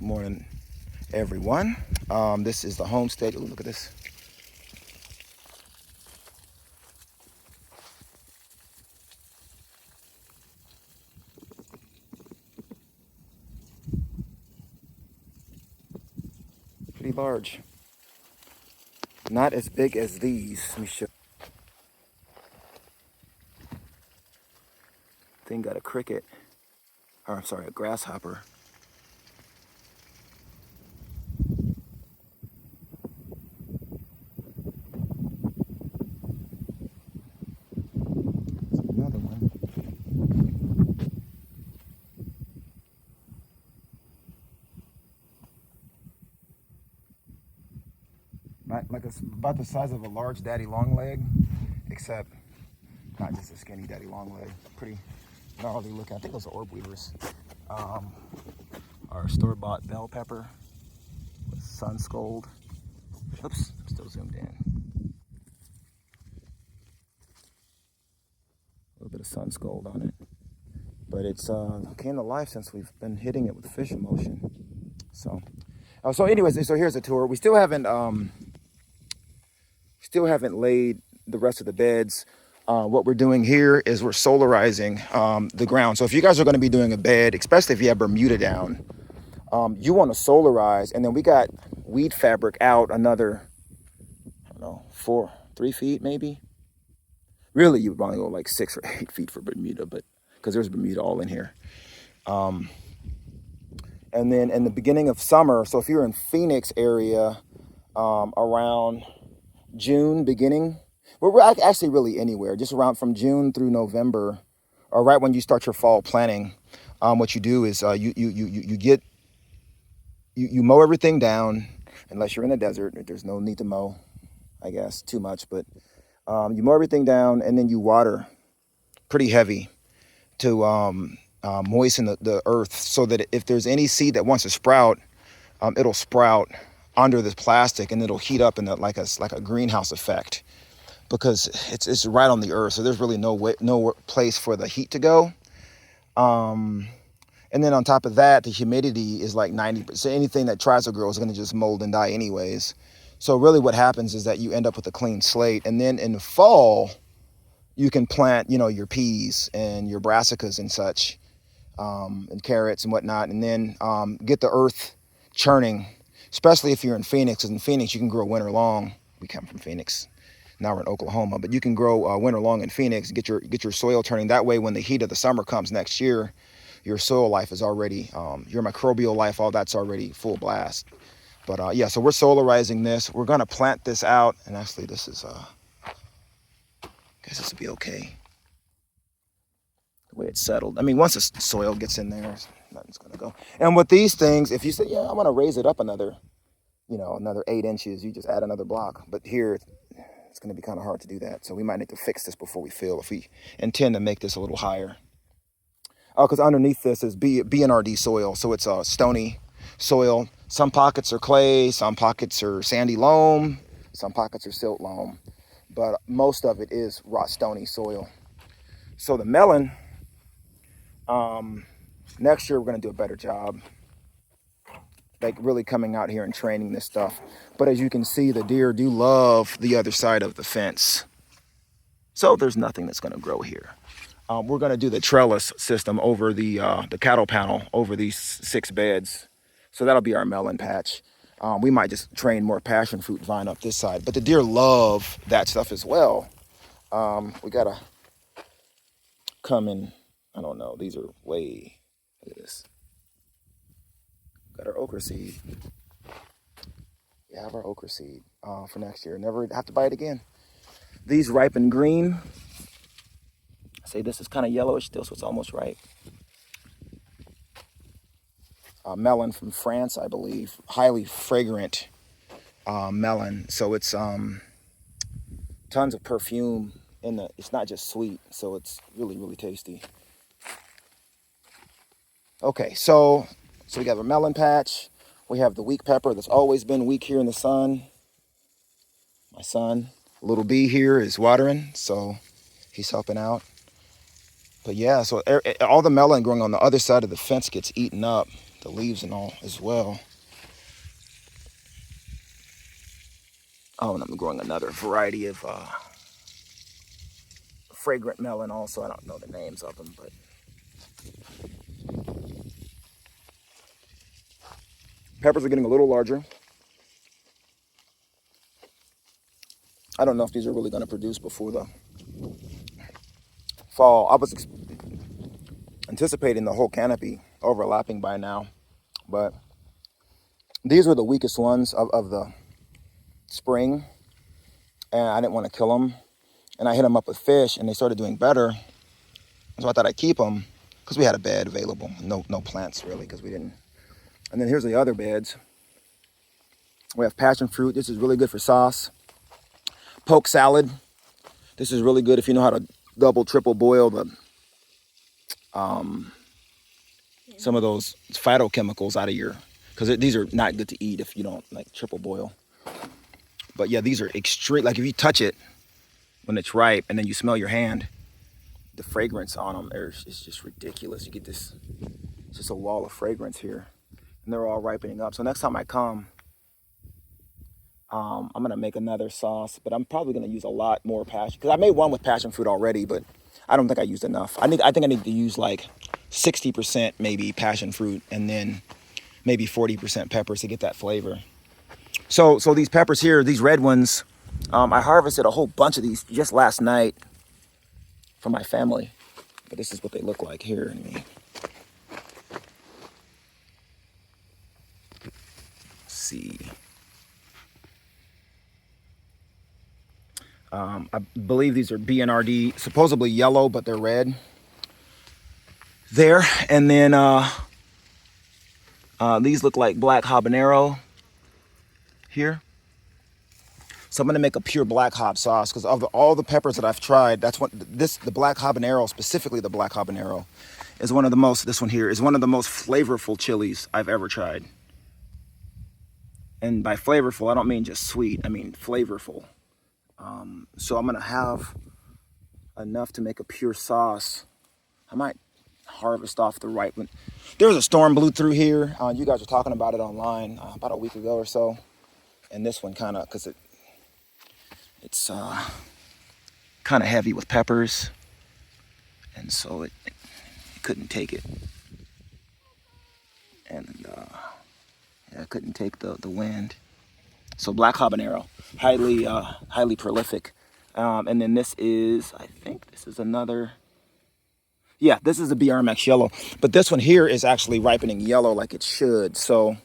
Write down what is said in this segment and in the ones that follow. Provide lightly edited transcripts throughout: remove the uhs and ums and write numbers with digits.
morning, everyone. This is the Homestead. Ooh, look at this. Pretty large. Not as big as these. Let me show. Thing got a cricket, or I'm sorry, a grasshopper. There's another one. Like it's about the size of a large daddy long leg, except not just a skinny daddy long leg. Pretty gnarly looking. I think those are orb weavers. Our store-bought bell pepper with sun scold. Oops, I'm still zoomed in. A little bit of sun scold on it. But it's came to life since we've been hitting it with fish emulsion. So anyways, so here's the tour. We still haven't laid the rest of the beds. What we're doing here is we're solarizing the ground. So if you guys are going to be doing a bed, especially if you have Bermuda down, you want to solarize. And then we got weed fabric out another, I don't know, 3 feet maybe. Really, you would probably go like 6 or 8 feet for Bermuda, but because there's Bermuda all in here. And then in the beginning of summer, so if you're in Phoenix area, around June beginning, we're actually really anywhere, just around from June through November, or right when you start your fall planting. What you do is you mow everything down, unless you're in the desert. There's no need to mow, I guess, too much, but you mow everything down, and then you water pretty heavy to moisten the earth, so that if there's any seed that wants to sprout, it'll sprout under this plastic, and it'll heat up in like a greenhouse effect, because it's right on the earth, so there's really no place for the heat to go. And then on top of that, the humidity is like 90%. Anything that tries to grow is going to just mold and die anyways. So really what happens is that you end up with a clean slate. And then in the fall, you can plant, your peas and your brassicas and such, and carrots and whatnot, and then get the earth churning, especially if you're in Phoenix. Because in Phoenix, you can grow winter long. We come from Phoenix. Now we're in Oklahoma, but you can grow winter long in Phoenix, get your soil turning. That way, when the heat of the summer comes next year, your soil life is already, your microbial life, all that's already full blast. But yeah, so we're solarizing this. We're gonna plant this out, and actually this is, I guess this will be okay. The way it's settled. I mean, once the soil gets in there, nothing's gonna go. And with these things, if you say, yeah, I'm gonna raise it up another 8 inches, you just add another block. But here, it's going to be kind of hard to do that. So we might need to fix this before we fill, if we intend to make this a little higher. Because underneath this is BNRD soil. So it's a stony soil. Some pockets are clay, some pockets are sandy loam, some pockets are silt loam. But most of it is raw stony soil. So the melon, next year we're going to do a better job, like really coming out here and training this stuff. But as you can see, the deer do love the other side of the fence. So there's nothing that's going to grow here. We're going to do the trellis system over the cattle panel over these 6 beds. So that'll be our melon patch. We might just train more passion fruit vine up this side. But the deer love that stuff as well. We got to come in, I don't know, these are way, look at this. Got our okra seed. We have our okra seed for next year. Never have to buy it again. These ripen green. I say this is kind of yellowish still, so it's almost ripe. Melon from France, I believe. Highly fragrant melon. So it's tons of perfume in the. It's not just sweet, so it's really, really tasty. Okay, so we got a melon patch. We have the weak pepper that's always been weak here in the sun. My son, little B here, is watering, so he's helping out. But yeah, so all the melon growing on the other side of the fence gets eaten up. the leaves and all as well. Oh, and I'm growing another variety of fragrant melon also. I don't know the names of them, but peppers are getting a little larger. I don't know if these are really going to produce before the fall. I was anticipating the whole canopy overlapping by now, but these were the weakest ones of the spring, and I didn't want to kill them. And I hit them up with fish, and they started doing better. So I thought I'd keep them because we had a bed available. No plants really, because we didn't. And then here's the other beds. We have passion fruit. This is really good for sauce. Poke salad. This is really good if you know how to double, triple boil the some of those phytochemicals out of your, because these are not good to eat if you don't like triple boil. But yeah, these are extreme. Like if you touch it when it's ripe and then you smell your hand, the fragrance on them is just ridiculous. You get this, it's just a wall of fragrance here, and they're all ripening up. So next time I come, I'm gonna make another sauce, but I'm probably gonna use a lot more passion, because I made one with passion fruit already, but I don't think I used enough. I think I need to use like 60% maybe passion fruit, and then maybe 40% peppers to get that flavor. So these peppers here, these red ones, I harvested a whole bunch of these just last night for my family. But this is what they look like here. Let's see. I believe these are BNRD, supposedly yellow, but they're red. There, and then these look like black habanero here. So I'm gonna make a pure black hab sauce, because of all the peppers that I've tried, that's what the black habanero, specifically the black habanero, is one of the most. This one here is one of the most flavorful chilies I've ever tried. And by flavorful, I don't mean just sweet. I mean flavorful. So I'm gonna have enough to make a pure sauce. I might harvest off the ripe one. There was a storm blew through here. You guys were talking about it online about a week ago or so. And this one kind of, because it's kind of heavy with peppers, and so it couldn't take it. And yeah, it couldn't take the wind. So black habanero, highly prolific. And then this is, I think this is another, yeah, this is a BRMX yellow. But this one here is actually ripening yellow like it should. So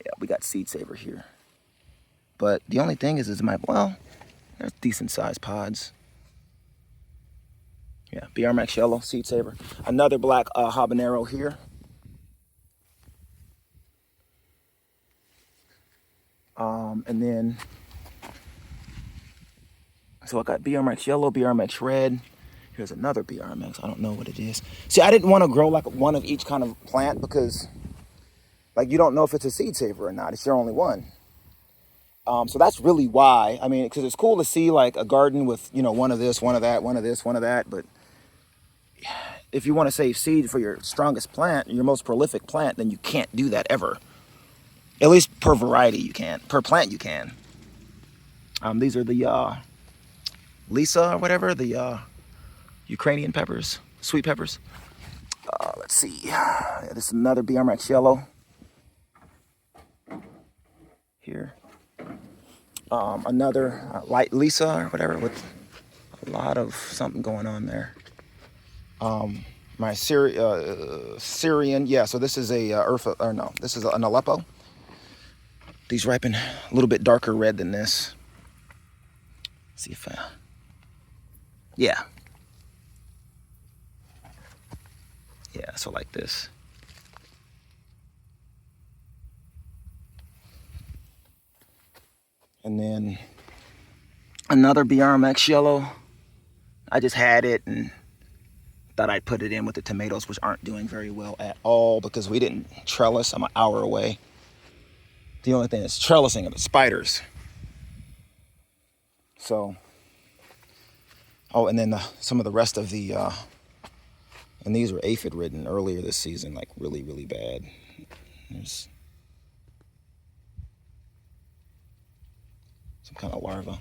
yeah, we got seed saver here. But the only thing is well, there's decent sized pods. Yeah, BRMX yellow, seed saver. Another black habanero here. And then, so I got BRMX yellow, BRMX red. Here's another BRMX. I don't know what it is. See, I didn't want to grow like one of each kind of plant, because like you don't know if it's a seed saver or not. It's your only one. So that's really why. I mean, because it's cool to see like a garden with, one of this, one of that, one of this, one of that. But if you want to save seed for your strongest plant, your most prolific plant, then you can't do that ever. At least per variety you can. Per plant you can. These are the Lisa or whatever, the Ukrainian peppers, sweet peppers. Let's see. Yeah, this is another BRMX yellow here. Another light Lisa or whatever, with a lot of something going on there. My Syrian, yeah. So this is a Urfa, or no, this is an Aleppo. These ripen a little bit darker red than this. Let's see if yeah. Yeah, so like this. And then another BRMX yellow. I just had it and thought I'd put it in with the tomatoes, which aren't doing very well at all because we didn't trellis. I'm an hour away. The only thing that's trellising are the spiders. So, oh, and then some of the rest of the And these were aphid ridden earlier this season, like really, really bad. There's some kind of larva.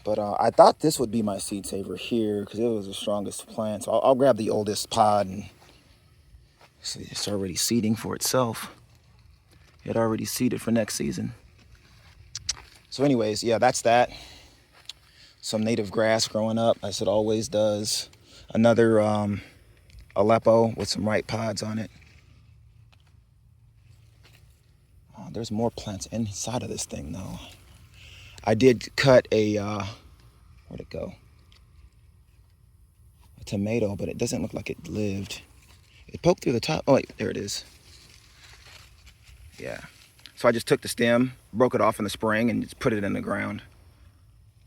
But I thought this would be my seed saver here because it was the strongest plant. So I'll grab the oldest pod and see, it's already seeding for itself. It already seeded for next season. So anyways, yeah, that's that. Some native grass growing up, as it always does. Another Aleppo with some ripe pods on it. Oh, there's more plants inside of this thing though. I did cut a, where'd it go? A tomato, but it doesn't look like it lived. It poked through the top. Oh wait, there it is. Yeah. So I just took the stem, broke it off in the spring, and just put it in the ground.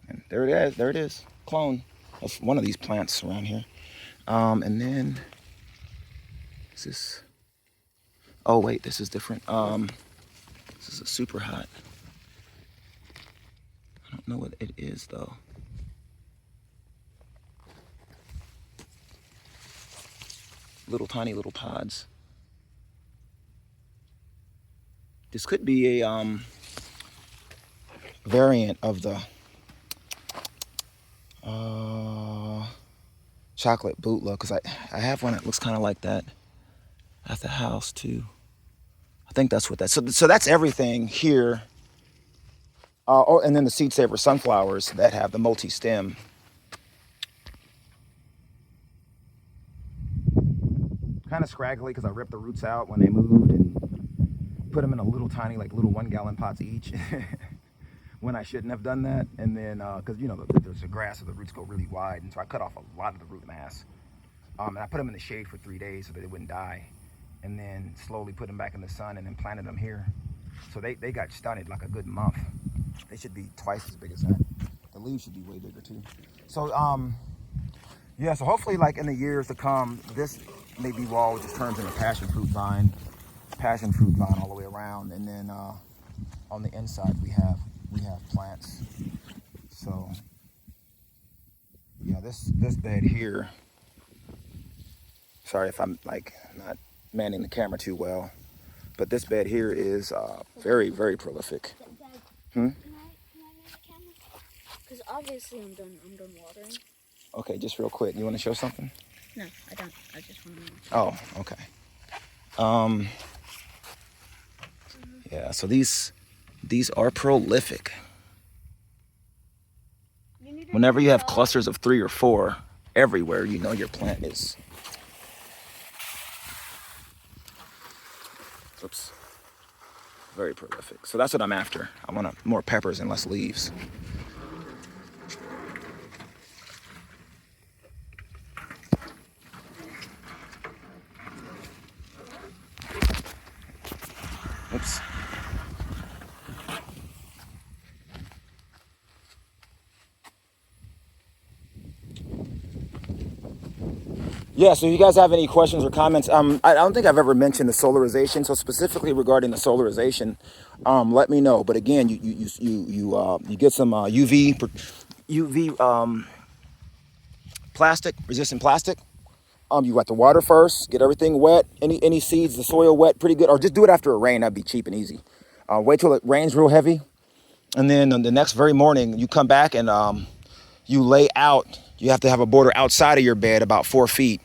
And there it is. There it is. Clone of one of these plants around here. And then is this? Oh wait, this is different. This is a super hot. I don't know what it is though. Little tiny little pods. This could be a variant of the chocolate bootleg, because I have one that looks kind of like that at the house too. I think that's what that. So that's everything here. Oh, and then the seed saver sunflowers that have the multi-stem. Kind of scraggly because I ripped the roots out when they moved and put them in a little tiny, like little 1 gallon pots each. When I shouldn't have done that. And then, because you know, there's the grass, so the roots go really wide. And so I cut off a lot of the root mass. And I put them in the shade for 3 days so that they wouldn't die. And then slowly put them back in the sun and then planted them here. So they got stunted like a good month. They should be twice as big as that. The leaves should be way bigger too. So, yeah, so hopefully like in the years to come, this maybe wall just turns into passion fruit vine all the way around. And then on the inside we have plants. So yeah, this bed here, sorry if I'm like not manning the camera too well, but this bed here is very, very prolific. Can I man the camera? Because obviously I'm done watering. Okay, just real quick, you want to show something? No, I don't. I just want to. Oh, okay. Yeah, so these are prolific. Whenever you have clusters of 3 or 4 everywhere, you know your plant is, oops, very prolific. So that's what I'm after. I want more peppers and less leaves. Oops. Yeah, so if you guys have any questions or comments, I don't think I've ever mentioned the solarization. So specifically regarding the solarization, let me know. But again, you get some UV plastic, resistant plastic. You got the water first, get everything wet. Any seeds, the soil wet, pretty good. Or just do it after a rain. That'd be cheap and easy. Wait till it rains real heavy, and then the next very morning you come back and you lay out. You have to have a border outside of your bed about 4 feet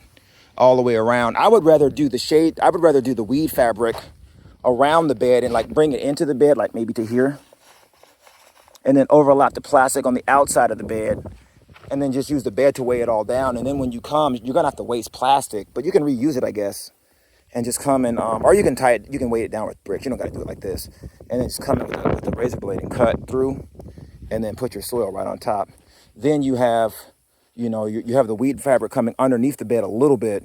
all the way around. I would rather do the shade. I would rather do the weed fabric around the bed and like bring it into the bed, like maybe to here, and then overlap the plastic on the outside of the bed, and then just use the bed to weigh it all down. And then when you come, you're gonna have to waste plastic, but you can reuse it, I guess, and just come and or you can tie it. You can weight it down with bricks. You don't got to do it like this, and then just come in with a razor blade and cut through, and then put your soil right on top. Then you have, you know, you have the weed fabric coming underneath the bed a little bit,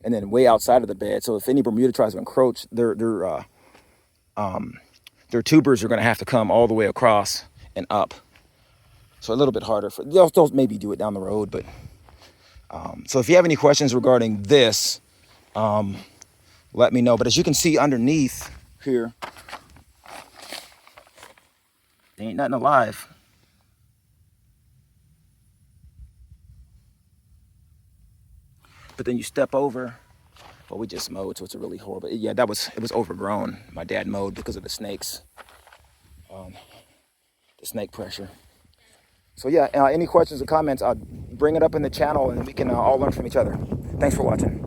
and then way outside of the bed. So if any Bermuda tries to encroach, their tubers are going to have to come all the way across and up. So a little bit harder for they'll maybe do it down the road. But so if you have any questions regarding this, let me know. But as you can see underneath here, there ain't nothing alive. but then you step over. Well, we just mowed, so it's a really horrible. Yeah, it was overgrown. My dad mowed because of the snakes, the snake pressure. So yeah, any questions or comments, bring it up in the channel and we can all learn from each other. Thanks for watching.